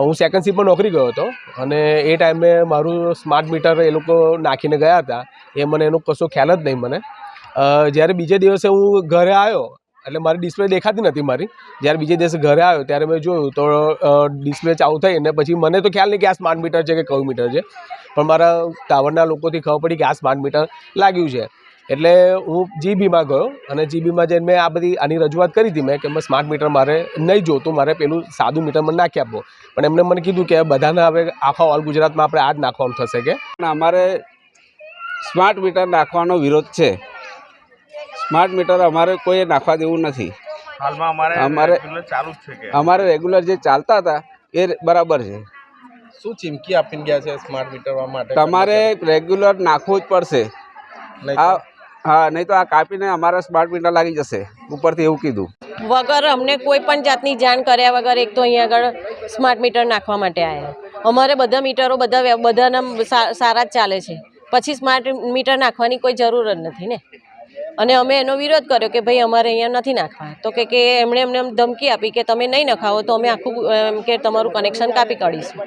હું સેકન્ડ શિફ્ટમાં નોકરી ગયો હતો અને એ ટાઈમે મારું સ્માર્ટ મીટર એ લોકો નાખીને ગયા હતા. એ મને એનો કશો ખ્યાલ જ નહીં મને. જ્યારે બીજે દિવસે હું ઘરે આવ્યો એટલે મારી ડિસ્પ્લે દેખાતી નથી મારી. જ્યારે બીજે દિવસે ઘરે આવ્યો ત્યારે મેં જોયું તો ડિસ્પ્લે ચાલુ થઈ અને પછી મને તો ખ્યાલ નહીં કે આ સ્માર્ટ મીટર છે કે કયું મીટર છે, પણ મારા ટાવરના લોકોથી ખબર પડી કે આ સ્માર્ટ મીટર લાગ્યું છે. એટલે હું જીબીમાં ગયો અને જીબીમાં જઈને મેં આની રજૂઆત કરી હતી મેં કે સ્માર્ટ મીટર મારે નહીં જોતું, મારે પેલું સાદું મીટર મને નાખી આપો. પણ એમને મને કીધું કે બધાને હવે આખા ઓલ ગુજરાતમાં આપણે આ જ નાખવાનું થશે કે અમારે સ્માર્ટ મીટર નાખવાનો વિરોધ છે. સ્માર્ટ મીટર અમારે કોઈ નાખવા દેવું નથી. હાલમાં અમારે ચાલુ જ છે કે અમારે રેગ્યુલર જે ચાલતા હતા એ બરાબર છે. શું ચીમકી આપીને ગયા છે સ્માર્ટ મીટર માટે? તમારે રેગ્યુલર નાખવું જ પડશે. હા, નહીં તો આ કાપીને અમારા સ્માર્ટ મીટર લાગી જશે ઉપરથી, એવું કીધું. વગર અમને કોઈ પણ જાતની જાણ કર્યા વગર એક તો અહીંયા આગળ સ્માર્ટ મીટર નાખવા માટે આવ્યા. અમારે બધા મીટરો બધાના સારા જ ચાલે છે, પછી સ્માર્ટ મીટર નાખવાની કોઈ જરૂર જ નથી ને. અને અમે એનો વિરોધ કર્યો કે ભાઈ અમારે અહીંયા નથી નાખવા. તો કે એમણે ધમકી આપી કે તમે નહીં નખાવો તો અમે આખું કે તમારું કનેક્શન કાપી કાઢીશું.